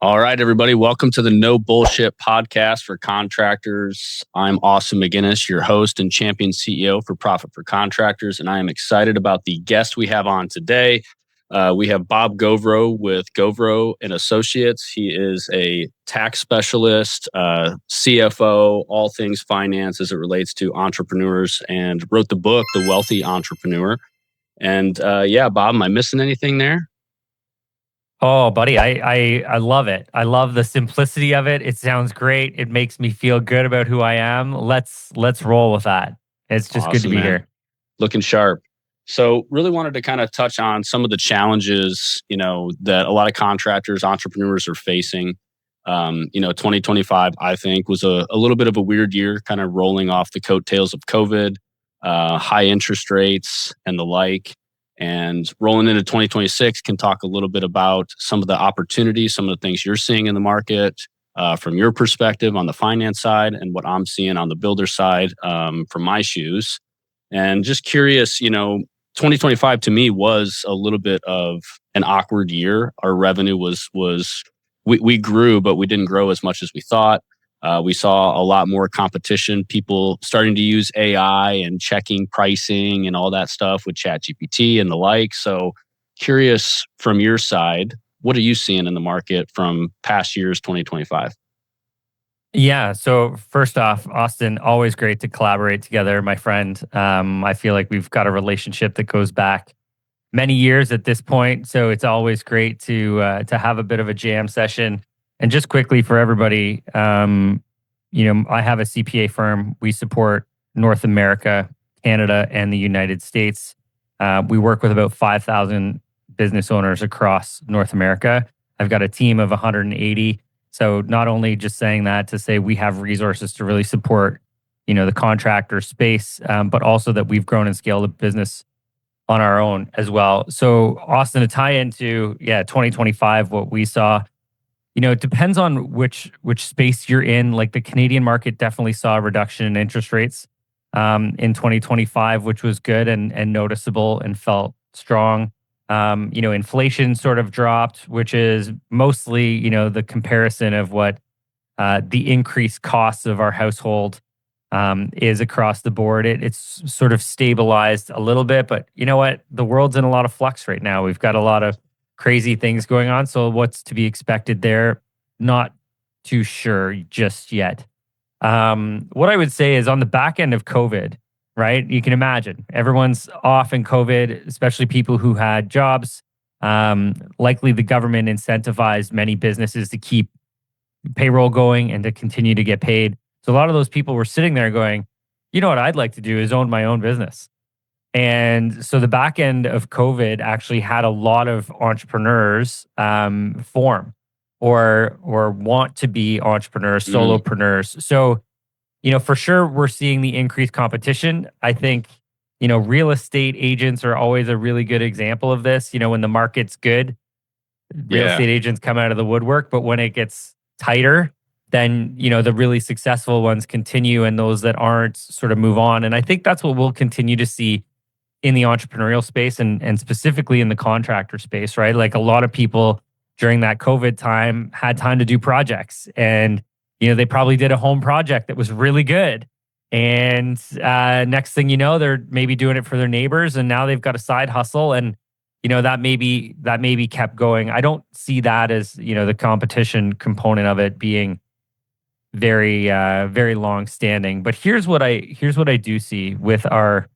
All right, everybody. Welcome to the No Bullshit podcast for contractors. I'm Austin Maginnis, your host and champion CEO for Profit for Contractors, and I am excited about the guest we have on today. We have Bob Gauvreau with Gauvreau and Associates. He is a tax specialist, CFO, all things finance as it relates to entrepreneurs, and wrote the book, The Wealthy Entrepreneur. And Bob, am I missing anything there? Oh, buddy, I love it. I love the simplicity of it. It sounds great. It makes me feel good about who I am. Let's roll with that. It's just good to Awesome, be man. here. Looking sharp. So really wanted to kind of touch on some of the challenges, that a lot of contractors, entrepreneurs are facing. 2025, I think, was a little bit of a weird year, kind of rolling off the coattails of COVID, high interest rates and the like. And rolling into 2026 can talk a little bit about some of the opportunities, some of the things you're seeing in the market from your perspective on the finance side and what I'm seeing on the builder side from my shoes. And just curious, 2025 to me was a little bit of an awkward year. Our revenue we grew, but we didn't grow as much as we thought. We saw a lot more competition, people starting to use AI and checking pricing and all that stuff with ChatGPT and the like. So curious from your side, what are you seeing in the market from past years, 2025? Yeah. So first off, Austin, always great to collaborate together, my friend. I feel like we've got a relationship that goes back many years at this point. So it's always great to have a bit of a jam session. And just quickly for everybody, I have a CPA firm. We support North America, Canada, and the United States. We work with about 5,000 business owners across North America. I've got a team of 180. So not only just saying that to say we have resources to really support, the contractor space, but also that we've grown and scaled the business on our own as well. So Austin, to tie into 2025, what we saw, it depends on which space you're in. Like the Canadian market definitely saw a reduction in interest rates in 2025, which was good and noticeable and felt strong. Inflation sort of dropped, which is mostly, the comparison of what the increased costs of our household is across the board. It's sort of stabilized a little bit, but you know what? The world's in a lot of flux right now. We've got a lot of crazy things going on. So what's to be expected there? Not too sure just yet. What I would say is on the back end of COVID, right? You can imagine everyone's off in COVID, especially people who had jobs. Likely the government incentivized many businesses to keep payroll going and to continue to get paid. So a lot of those people were sitting there going, you know what I'd like to do is own my own business. And so the back end of COVID actually had a lot of entrepreneurs form or want to be entrepreneurs, solopreneurs. So, for sure we're seeing the increased competition. I think, real estate agents are always a really good example of this. When the market's good, real estate agents come out of the woodwork, but when it gets tighter, then, the really successful ones continue and those that aren't sort of move on. And I think that's what we'll continue to see in the entrepreneurial space and specifically in the contractor space, right? Like a lot of people during that COVID time had time to do projects and, they probably did a home project that was really good. And next thing you know, they're maybe doing it for their neighbors and now they've got a side hustle and, that maybe kept going. I don't see that as, the competition component of it being very, very long standing. But here's what I do see with our,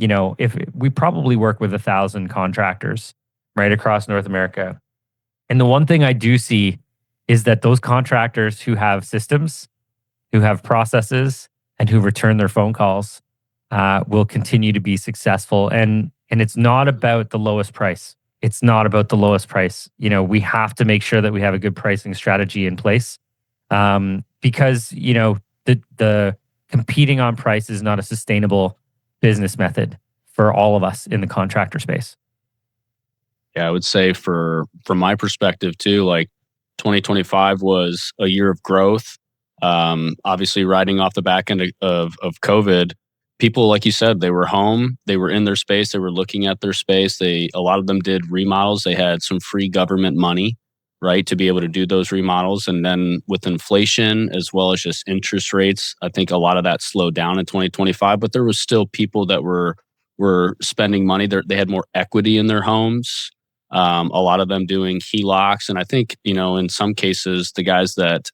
if we probably work with 1,000 contractors right across North America. And the one thing I do see is that those contractors who have systems, who have processes, and who return their phone calls will continue to be successful. And it's not about the lowest price. It's not about the lowest price. We have to make sure that we have a good pricing strategy in place because, the competing on price is not a sustainable business method for all of us in the contractor space. Yeah, I would say from my perspective too, like 2025 was a year of growth. Obviously, riding off the back end of COVID, people, like you said, they were home, they were in their space, they were looking at their space. A lot of them did remodels. They had some free government money right, to be able to do those remodels. And then with inflation as well as just interest rates, I think a lot of that slowed down in 2025, but there was still people that were spending money. They had more equity in their homes. A lot of them doing HELOCs. And I think, in some cases, the guys that,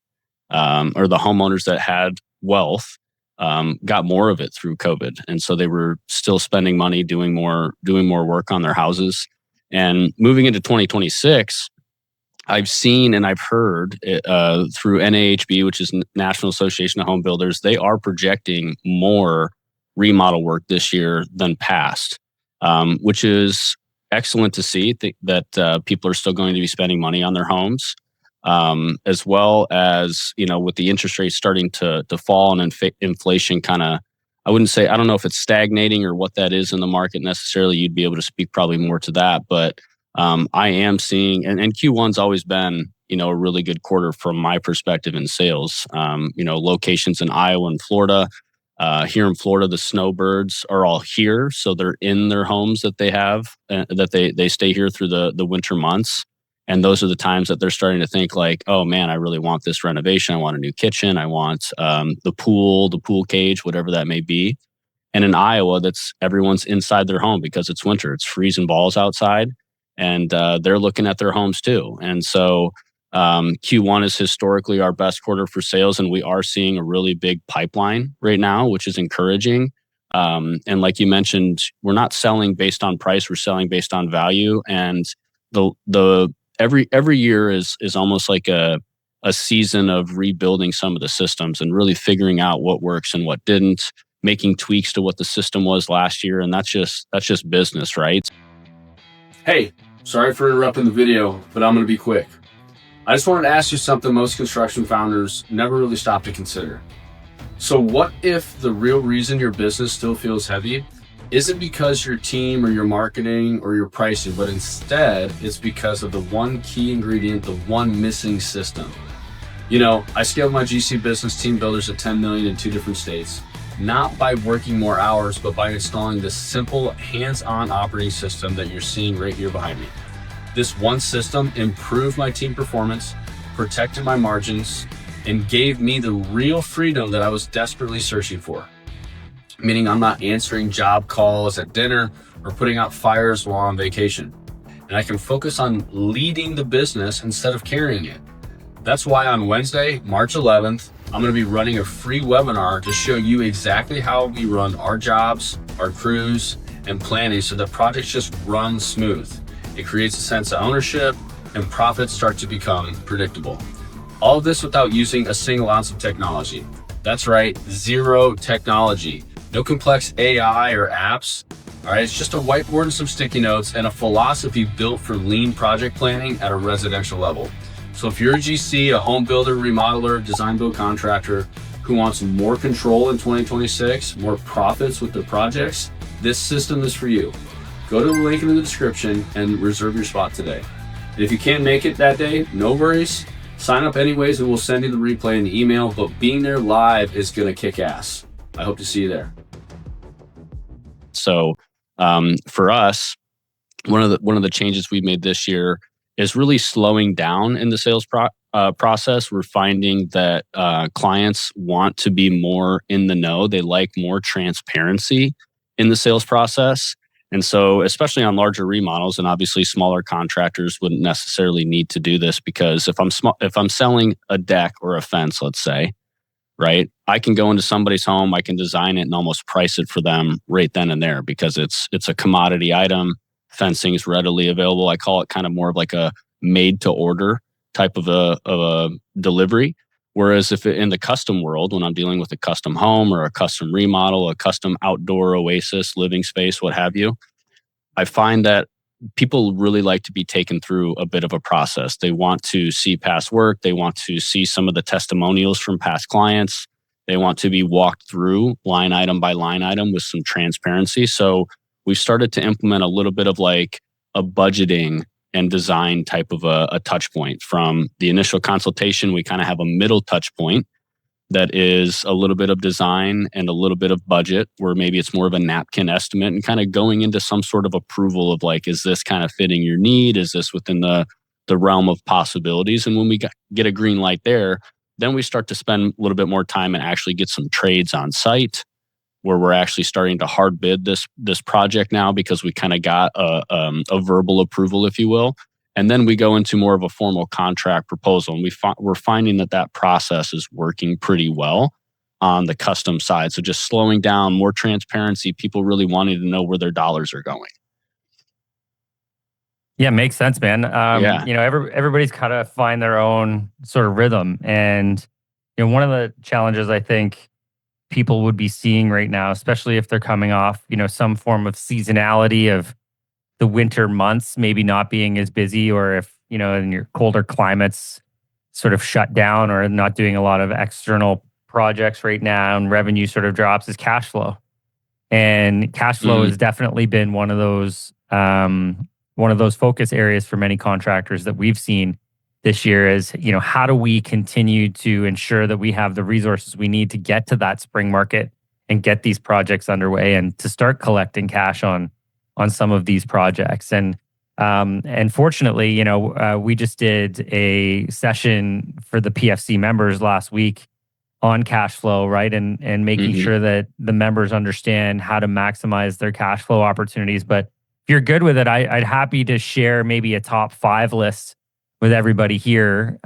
or the homeowners that had wealth, got more of it through COVID. And so they were still spending money doing more work on their houses. And moving into 2026, I've seen and I've heard through NAHB, which is National Association of Home Builders, they are projecting more remodel work this year than past, which is excellent to see that people are still going to be spending money on their homes, as well as, with the interest rates starting to fall and inflation kind of, I don't know if it's stagnating or what that is in the market necessarily. You'd be able to speak probably more to that, but I am seeing, and Q1's always been, a really good quarter from my perspective in sales. Locations in Iowa and Florida. Here in Florida, the snowbirds are all here, so they're in their homes that they have, that they stay here through the winter months. And those are the times that they're starting to think like, oh man, I really want this renovation. I want a new kitchen. I want the pool cage, whatever that may be. And in Iowa, everyone's inside their home because it's winter. It's freezing balls outside. And they're looking at their homes too. And so Q1 is historically our best quarter for sales, and we are seeing a really big pipeline right now, which is encouraging. And like you mentioned, we're not selling based on price; we're selling based on value. And every year is almost like a season of rebuilding some of the systems and really figuring out what works and what didn't, making tweaks to what the system was last year, and that's just business, right? Hey, sorry for interrupting the video, but I'm going to be quick. I just wanted to ask you something most construction founders never really stop to consider. So what if the real reason your business still feels heavy isn't because your team or your marketing or your pricing, but instead it's because of the one key ingredient, the one missing system? I scaled my GC business team builders at 10 million in 2 different states, not by working more hours, but by installing this simple hands-on operating system that you're seeing right here behind me. This one system improved my team performance, protected my margins, and gave me the real freedom that I was desperately searching for. Meaning I'm not answering job calls at dinner or putting out fires while on vacation. And I can focus on leading the business instead of carrying it. That's why on Wednesday, March 11th, I'm going to be running a free webinar to show you exactly how we run our jobs, our crews, and planning so that projects just run smooth. It creates a sense of ownership and profits start to become predictable. All of this without using a single ounce of technology. That's right, zero technology. No complex AI or apps. All right, it's just a whiteboard and some sticky notes and a philosophy built for lean project planning at a residential level. So if you're a GC, a home builder, remodeler, design build contractor who wants more control in 2026, more profits with their projects, this system is for you. Go to the link in the description and reserve your spot today. And if you can't make it that day, no worries. Sign up anyways and we'll send you the replay in the email, but being there live is gonna kick ass. I hope to see you there. So for us, one of the changes we made this year is really slowing down in the sales process. We're finding that clients want to be more in the know. They like more transparency in the sales process. And so, especially on larger remodels, and obviously smaller contractors wouldn't necessarily need to do this because if I'm selling a deck or a fence, let's say, right, I can go into somebody's home, I can design it and almost price it for them right then and there because it's a commodity item. Fencing is readily available. I call it kind of more of like a made to order type of a delivery. Whereas if in the custom world, when I'm dealing with a custom home or a custom remodel, a custom outdoor oasis, living space, what have you, I find that people really like to be taken through a bit of a process. They want to see past work. They want to see some of the testimonials from past clients. They want to be walked through line item by line item with some transparency. So we've started to implement a little bit of like a budgeting and design type of a touch point. From the initial consultation, we kind of have a middle touch point that is a little bit of design and a little bit of budget, where maybe it's more of a napkin estimate and kind of going into some sort of approval of like, is this kind of fitting your need? Is this within the the realm of possibilities. And when we get a green light there, then we start to spend a little bit more time and actually get some trades on site, where we're actually starting to hard bid this project now, because we kind of got a verbal approval, if you will. And then we go into more of a formal contract proposal, and we're finding that process is working pretty well on the custom side. So just slowing down, more transparency, people really wanting to know where their dollars are going. Yeah, makes sense, man. Yeah. Everybody's got to find their own sort of rhythm, and one of the challenges I think people would be seeing right now, especially if they're coming off, some form of seasonality of the winter months, maybe not being as busy, or if, in your colder climates sort of shut down or not doing a lot of external projects right now, and revenue sort of drops, is cash flow. And cash flow has definitely been one of those focus areas for many contractors that we've seen this year. Is, how do we continue to ensure that we have the resources we need to get to that spring market and get these projects underway and to start collecting cash on some of these projects. And fortunately, we just did a session for the PFC members last week on cash flow, right? And making sure that the members understand how to maximize their cash flow opportunities. But if you're good with it, I'd happy to share maybe a top 5 list with everybody here,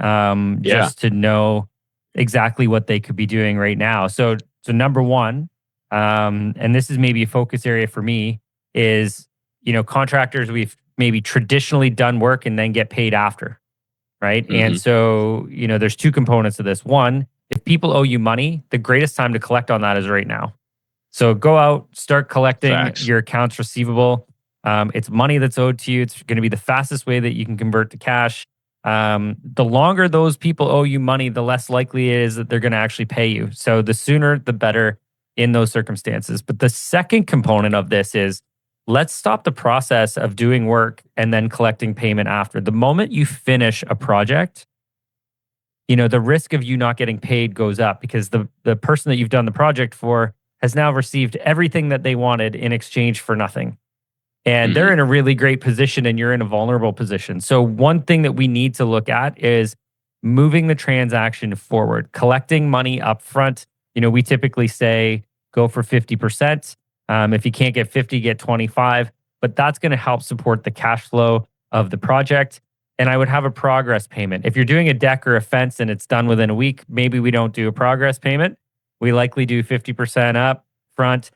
just to know exactly what they could be doing right now. So number one, and this is maybe a focus area for me, is, contractors, we've maybe traditionally done work and then get paid after, right? And so, there's 2 components to this. One, if people owe you money, the greatest time to collect on that is right now. So go out, start collecting your accounts receivable. It's money that's owed to you. It's going to be the fastest way that you can convert to cash. The longer those people owe you money, the less likely it is that they're going to actually pay you. So the sooner, the better in those circumstances. But the second component of this is, let's stop the process of doing work and then collecting payment after. The moment you finish a project, the risk of you not getting paid goes up, because the person that you've done the project for has now received everything that they wanted in exchange for nothing. And they're in a really great position and you're in a vulnerable position. So one thing that we need to look at is moving the transaction forward, collecting money up front. We typically say go for 50%. If you can't get 50, get 25. But that's going to help support the cash flow of the project. And I would have a progress payment. If you're doing a deck or a fence and it's done within a week, maybe we don't do a progress payment. We likely do 50% up front.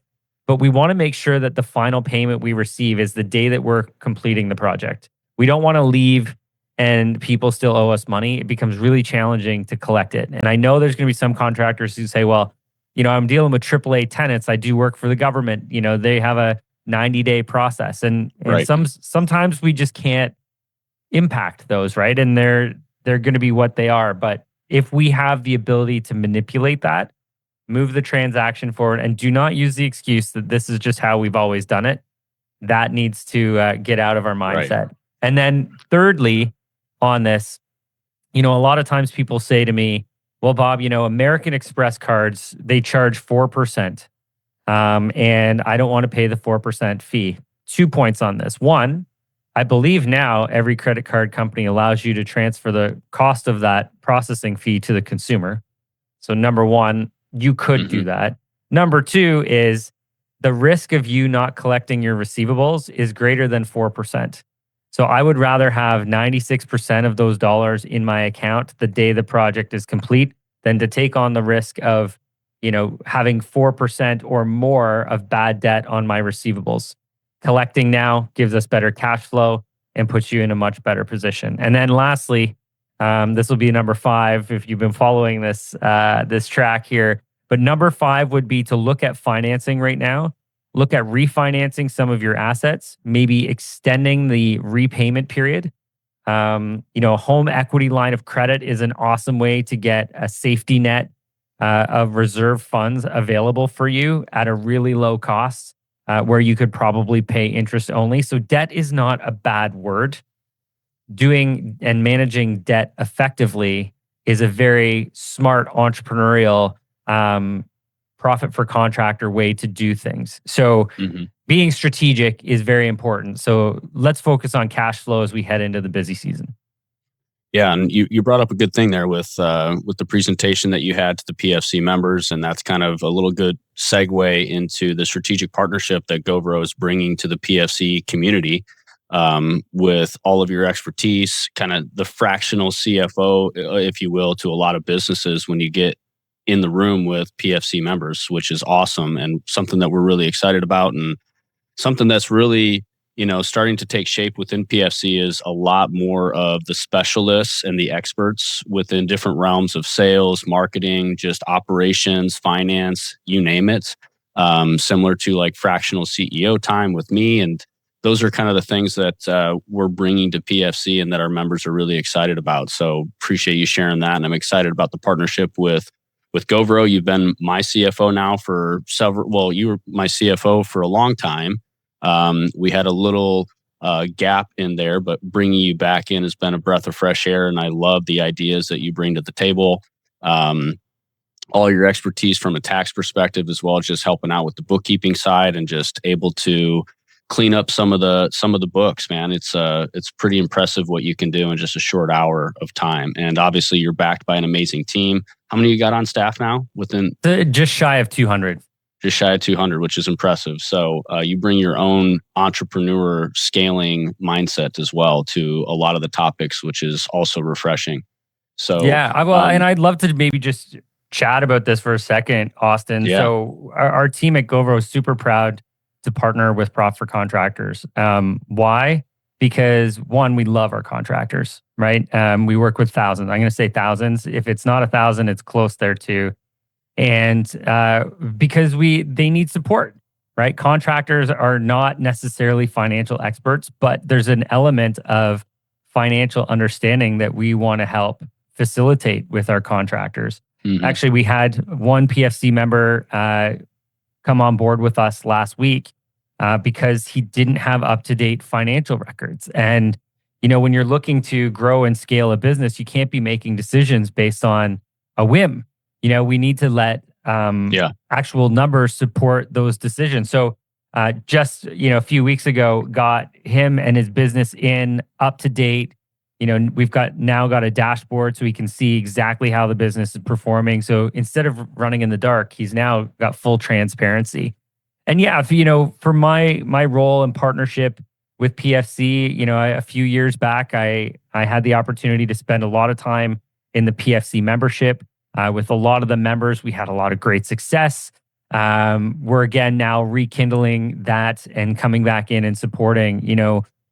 But we want to make sure that the final payment we receive is the day that we're completing the project. We don't want to leave and people still owe us money. It becomes really challenging to collect it. And I know there's going to be some contractors who say, well, I'm dealing with AAA tenants. I do work for the government. They have a 90-day process. And sometimes we just can't impact those, right? And they're going to be what they are. But if we have the ability to manipulate that, move the transaction forward, and do not use the excuse that this is just how we've always done it. That needs to get out of our mindset. Right. And then thirdly, on this, a lot of times people say to me, well, Bob, American Express cards, they charge 4%. And I don't want to pay the 4% fee. 2 points on this. One, I believe now every credit card company allows you to transfer the cost of that processing fee to the consumer. So number one, you could do that. Number 2 is the risk of you not collecting your receivables is greater than 4%. So I would rather have 96% of those dollars in my account the day the project is complete than to take on the risk of, having 4% or more of bad debt on my receivables. Collecting now gives us better cash flow and puts you in a much better position. And then lastly, this will be number 5 if you've been following this track here. But number 5 would be to look at financing right now. Look at refinancing some of your assets, maybe extending the repayment period. A home equity line of credit is an awesome way to get a safety net of reserve funds available for you at a really low cost, where you could probably pay interest only. So debt is not a bad word. Doing and managing debt effectively is a very smart entrepreneurial profit for contractor way to do things. So being strategic is very important. So let's focus on cash flow as we head into the busy season. Yeah, and you brought up a good thing there with the presentation that you had to the PFC members, and that's kind of a little good segue into the strategic partnership that Gauvreau is bringing to the PFC community, with all of your expertise, kind of the fractional CFO, if you will, to a lot of businesses when you get in the room with PFC members, which is awesome and something that we're really excited about, and something that's really, starting to take shape within PFC is a lot more of the specialists and the experts within different realms of sales, marketing, just operations, finance, you name it. Similar to like fractional CEO time with me. And those are kind of the things that we're bringing to PFC and that our members are really excited about. So appreciate you sharing that. And I'm excited about the partnership with Gauvreau. You've been my CFO now for you were my CFO for a long time. We had a little gap in there, but bringing you back in has been a breath of fresh air. And I love the ideas that you bring to the table. All your expertise from a tax perspective, as well as just helping out with the bookkeeping side and just able to clean up some of the books, man. It's pretty impressive what you can do in just a short hour of time. And obviously you're backed by an amazing team. How many you got on staff now? Just shy of 200. Just shy of 200, which is impressive. So you bring your own entrepreneur scaling mindset as well to a lot of the topics, which is also refreshing. So yeah, and I'd love to maybe just chat about this for a second, Austin. Yeah. So our team at Gauvreau is super proud to partner with Prop for Contractors. Why? Because one, we love our contractors, right? We work with thousands. I'm going to say thousands. If it's not 1,000, it's close there too. And because they need support, right? Contractors are not necessarily financial experts, but there's an element of financial understanding that we want to help facilitate with our contractors. Mm-hmm. Actually, we had one PFC member come on board with us last week because he didn't have up-to-date financial records. And, when you're looking to grow and scale a business, you can't be making decisions based on a whim. We need to let actual numbers support those decisions. So just, a few weeks ago, got him and his business in up to date. We've now got a dashboard so he can see exactly how the business is performing. So instead of running in the dark, he's now got full transparency. And yeah, for my role and partnership with PFC, a few years back, I had the opportunity to spend a lot of time in the PFC membership. With a lot of the members, we had a lot of great success. We're again now rekindling that and coming back in and supporting.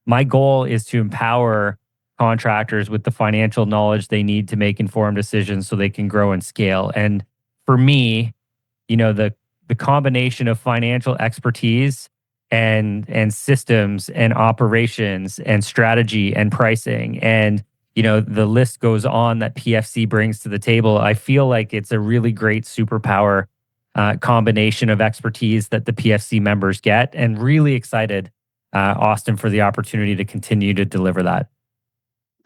My goal is to empower contractors with the financial knowledge they need to make informed decisions so they can grow and scale. And for me, the combination of financial expertise and systems and operations and strategy and pricing and the list goes on that PFC brings to the table. I feel like it's a really great superpower combination of expertise that the PFC members get, and really excited, Austin, for the opportunity to continue to deliver that.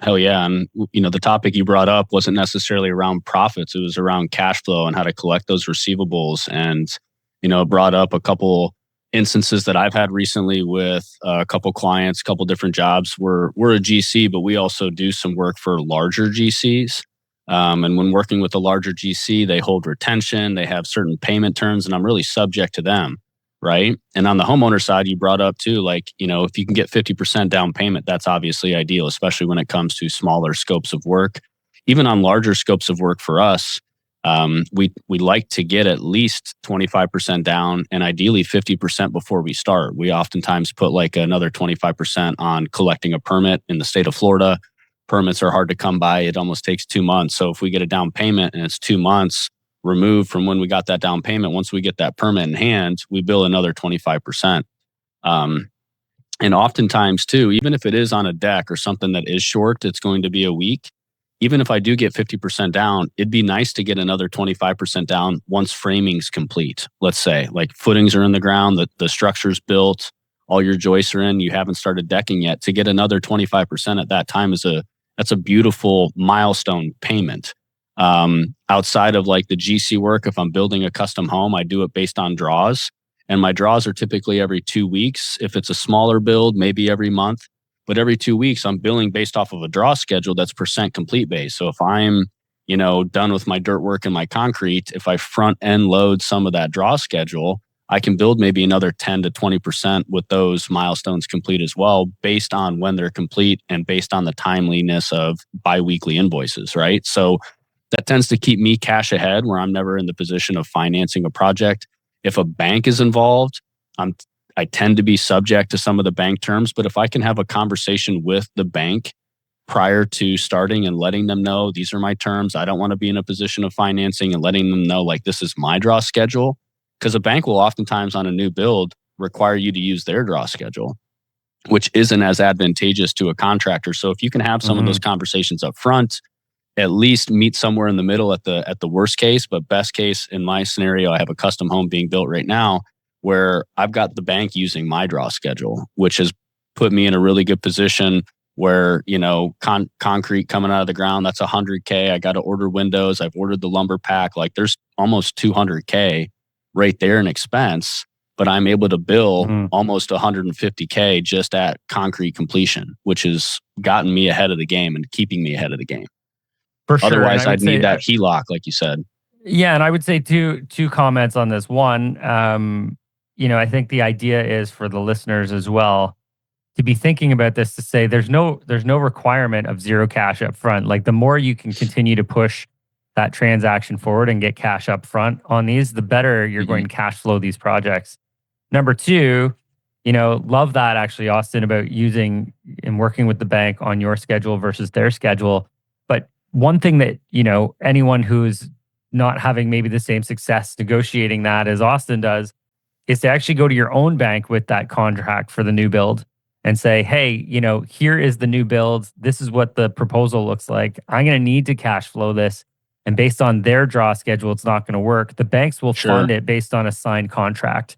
Hell yeah. And, the topic you brought up wasn't necessarily around profits. It was around cash flow and how to collect those receivables. And, it brought up a couple instances that I've had recently with a couple clients, a couple different jobs. We're a GC, but we also do some work for larger GCs. And when working with a larger GC, they hold retention, they have certain payment terms, and I'm really subject to them, right? And on the homeowner side, you brought up too, like, if you can get 50% down payment, that's obviously ideal, especially when it comes to smaller scopes of work. Even on larger scopes of work for us, we like to get at least 25% down and ideally 50% before we start. We oftentimes put like another 25% on collecting a permit in the state of Florida. Permits are hard to come by. It almost takes 2 months. So if we get a down payment and it's 2 months removed from when we got that down payment, once we get that permit in hand, we bill another 25%. And oftentimes too, even if it is on a deck or something that is short, it's going to be a week. Even if I do get 50% down, it'd be nice to get another 25% down once framing's complete. Let's say like footings are in the ground, the structure's built, all your joists are in, you haven't started decking yet. To get another 25% at that time that's a beautiful milestone payment. Outside of like the GC work, if I'm building a custom home, I do it based on draws. And my draws are typically every 2 weeks. If it's a smaller build, maybe every month. but every 2 weeks I'm billing based off of a draw schedule that's percent complete base. So if I'm, done with my dirt work and my concrete, if I front end load some of that draw schedule, I can build maybe another 10 to 20% with those milestones complete as well, based on when they're complete and based on the timeliness of biweekly invoices, right? So that tends to keep me cash ahead, where I'm never in the position of financing a project. If a bank is involved, I tend to be subject to some of the bank terms, but if I can have a conversation with the bank prior to starting and letting them know these are my terms, I don't want to be in a position of financing, and letting them know like this is my draw schedule, because a bank will oftentimes on a new build require you to use their draw schedule, which isn't as advantageous to a contractor. So if you can have some of those conversations up front, at least meet somewhere in the middle at the worst case, but best case in my scenario, I have a custom home being built right now where I've got the bank using my draw schedule, which has put me in a really good position where, concrete coming out of the ground, that's $100K. I got to order windows. I've ordered the lumber pack. Like there's almost $200K right there in expense, but I'm able to bill almost $150K just at concrete completion, which has gotten me ahead of the game and keeping me ahead of the game. For sure. Otherwise, I'd need that HELOC, like you said. Yeah, and I would say two comments on this. One, I think the idea is for the listeners as well to be thinking about this, to say there's no requirement of zero cash up front. Like the more you can continue to push that transaction forward and get cash up front on these, the better you're going to cash flow these projects. Number two, love that actually, Austin, about using and working with the bank on your schedule versus their schedule. But one thing that, anyone who's not having maybe the same success negotiating that as Austin does, is to actually go to your own bank with that contract for the new build and say, hey, here is the new build. This is what the proposal looks like. I'm going to need to cash flow this. And based on their draw schedule, it's not going to work. The banks will fund it based on a signed contract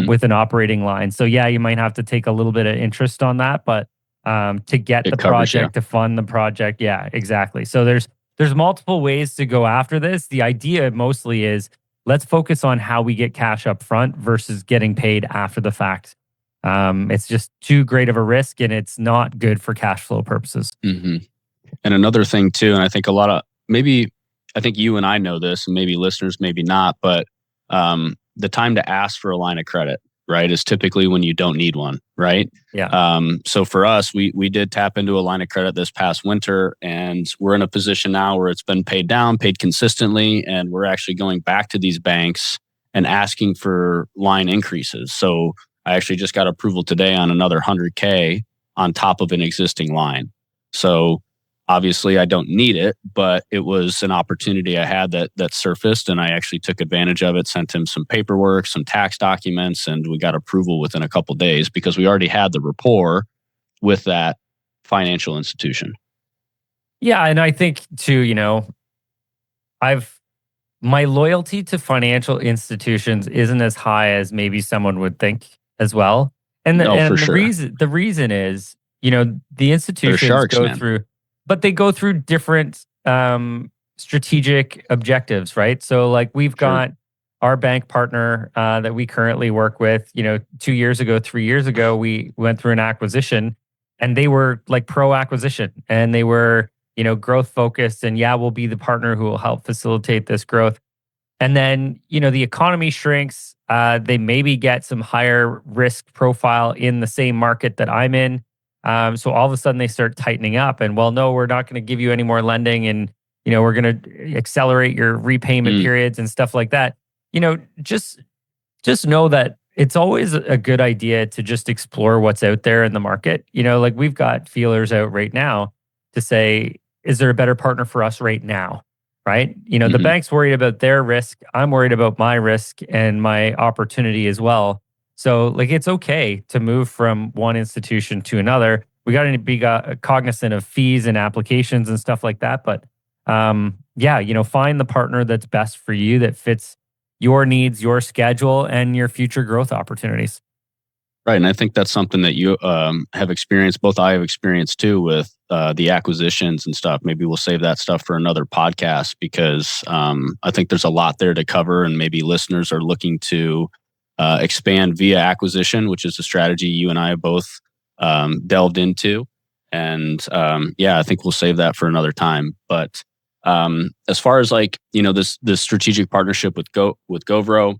with an operating line. So yeah, you might have to take a little bit of interest on that, but to get the project, to fund the project. Yeah, exactly. So there's multiple ways to go after this. The idea mostly is let's focus on how we get cash up front versus getting paid after the fact. It's just too great of a risk, and it's not good for cash flow purposes. And another thing too, and I think I think you and I know this, and maybe listeners, maybe not, but the time to ask for a line of credit, right, is typically when you don't need one, right? Yeah. So for us, we did tap into a line of credit this past winter, and we're in a position now where it's been paid consistently, and we're actually going back to these banks and asking for line increases. So I actually just got approval today on another $100K on top of an existing line. So obviously, I don't need it, but it was an opportunity I had that surfaced, and I actually took advantage of it, sent him some paperwork, some tax documents, and we got approval within a couple of days because we already had the rapport with that financial institution. Yeah, and I think too, my loyalty to financial institutions isn't as high as maybe someone would think as well. And the reason is, the institutions go through, but they go through different strategic objectives, right? So like we've got our bank partner that we currently work with, 2 years ago, 3 years ago, we went through an acquisition, and they were like pro acquisition, and they were, growth focused, and we'll be the partner who will help facilitate this growth. And then, the economy shrinks. They maybe get some higher risk profile in the same market that I'm in. So all of a sudden they start tightening up, and no, we're not going to give you any more lending, and we're going to accelerate your repayment periods and stuff like that. Just know that it's always a good idea to just explore what's out there in the market. Like we've got feelers out right now to say, is there a better partner for us right now? Right? The bank's worried about their risk. I'm worried about my risk and my opportunity as well. So like it's okay to move from one institution to another. We got to be cognizant of fees and applications and stuff like that. But find the partner that's best for you, that fits your needs, your schedule, and your future growth opportunities. Right. And I think that's something that you have experienced, both I have experienced too, with the acquisitions and stuff. Maybe we'll save that stuff for another podcast, because I think there's a lot there to cover, and maybe listeners are looking to expand via acquisition, which is a strategy you and I have both delved into. And yeah, I think we'll save that for another time. But as far as like, this strategic partnership with Gauvreau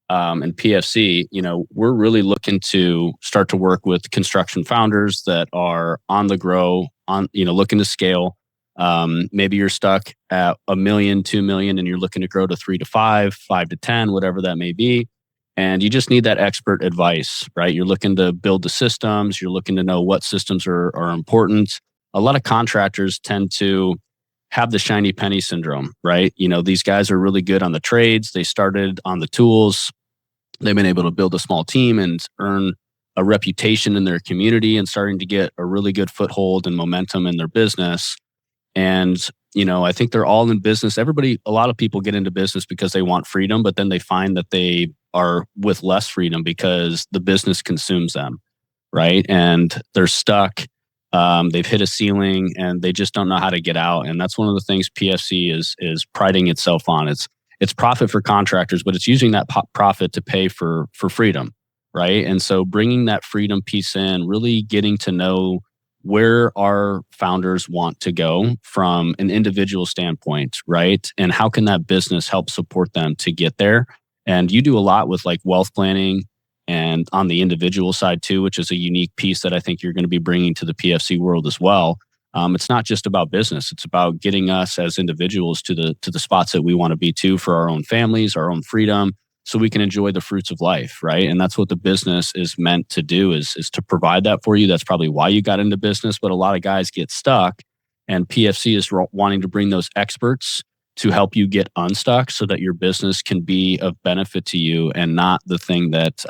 and PFC, we're really looking to start to work with construction founders that are on the grow, looking to scale. Maybe you're stuck at 1 million, 2 million, and you're looking to grow to 3 to 5, 5 to 10, whatever that may be. And you just need that expert advice, right? You're looking to build the systems. You're looking to know what systems are important. A lot of contractors tend to have the shiny penny syndrome, right? These guys are really good on the trades. They started on the tools. They've been able to build a small team and earn a reputation in their community and starting to get a really good foothold and momentum in their business. And, I think they're all in business. A lot of people get into business because they want freedom, but then they find that they are with less freedom because the business consumes them, right? And they're stuck. They've hit a ceiling and they just don't know how to get out. And that's one of the things PFC is priding itself on. It's profit for contractors, but it's using that profit to pay for freedom, right? And so bringing that freedom piece in, really getting to know where our founders want to go from an individual standpoint, right? And how can that business help support them to get there? And you do a lot with like wealth planning and on the individual side too, which is a unique piece that I think you're going to be bringing to the PFC world as well. It's not just about business. It's about getting us as individuals to the spots that we want to be to for our own families, our own freedom, so we can enjoy the fruits of life, right? And that's what the business is meant to do, is to provide that for you. That's probably why you got into business, but a lot of guys get stuck, and PFC is wanting to bring those experts to help you get unstuck so that your business can be of benefit to you and not the thing that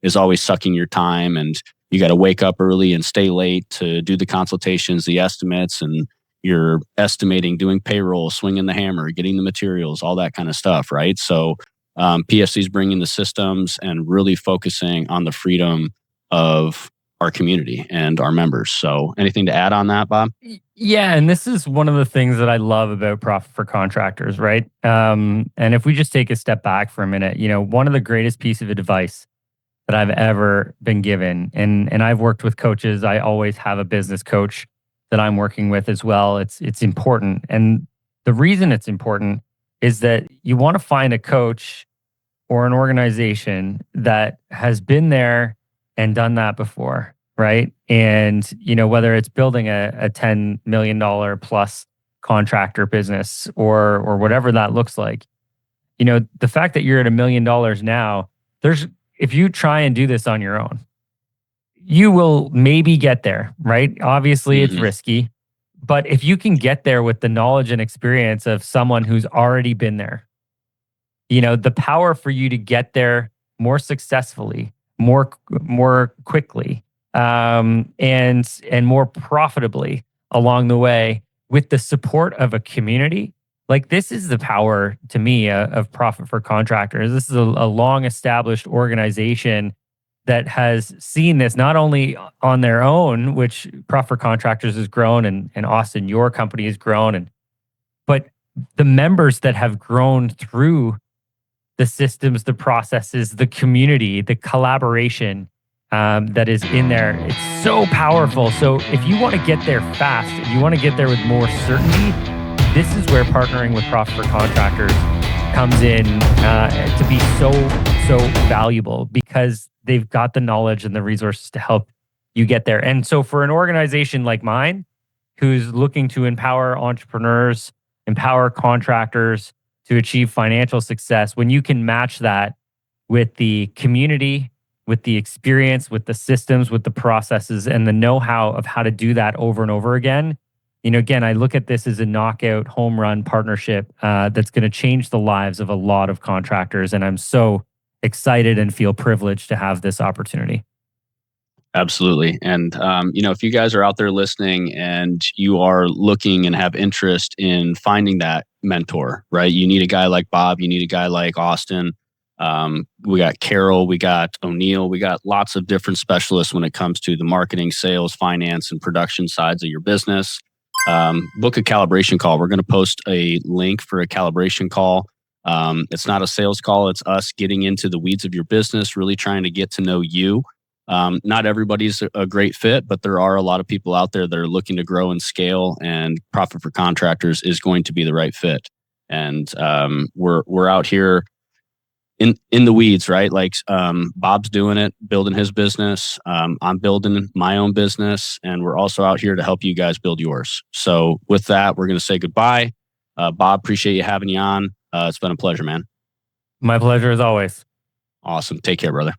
is always sucking your time, and you got to wake up early and stay late to do the consultations, the estimates, and you're estimating, doing payroll, swinging the hammer, getting the materials, all that kind of stuff, right? So PFC is bringing the systems and really focusing on the freedom of our community and our members. So anything to add on that, Bob? Yeah, and this is one of the things that I love about Profit for Contractors, right? And if we just take a step back for a minute, one of the greatest pieces of advice that I've ever been given, and I've worked with coaches. I always have a business coach that I'm working with as well. It's important. And the reason it's important is that you want to find a coach or an organization that has been there and done that before, right? And, whether it's building a $10 million plus contractor business or whatever that looks like, the fact that you're at $1 million now, if you try and do this on your own, you will maybe get there, right? Obviously, it's risky. But if you can get there with the knowledge and experience of someone who's already been there, the power for you to get there more successfully, more quickly, and more profitably along the way with the support of a community, like this is the power to me of Profit for Contractors. This is a long established organization that has seen this not only on their own, which Profit for Contractors has grown, and Austin, your company has grown, but the members that have grown through the systems, the processes, the community, the collaboration that is in there, it's so powerful. So if you want to get there fast, if you want to get there with more certainty, this is where partnering with Profit for Contractors comes in to be so valuable, because they've got the knowledge and the resources to help you get there. And so for an organization like mine, who's looking to empower entrepreneurs, empower contractors to achieve financial success, when you can match that with the community, with the experience, with the systems, with the processes, and the know-how of how to do that over and over again, again, I look at this as a knockout home run partnership that's going to change the lives of a lot of contractors. And I'm so excited and feel privileged to have this opportunity. Absolutely. And, if you guys are out there listening and you are looking and have interest in finding that mentor, right? You need a guy like Bob, you need a guy like Austin. We got Carol, we got O'Neill, we got lots of different specialists when it comes to the marketing, sales, finance, and production sides of your business. Book a calibration call. We're going to post a link for a calibration call. It's not a sales call. It's us getting into the weeds of your business, really trying to get to know you Not everybody's a great fit, but there are a lot of people out there that are looking to grow and scale, and Profit for Contractors is going to be the right fit. And we're out here in the weeds, right? Like Bob's doing it, building his business. I'm building my own business, and we're also out here to help you guys build yours. So with that, we're going to say goodbye. Bob, appreciate you having you on. It's been a pleasure, man. My pleasure as always. Awesome. Take care, brother.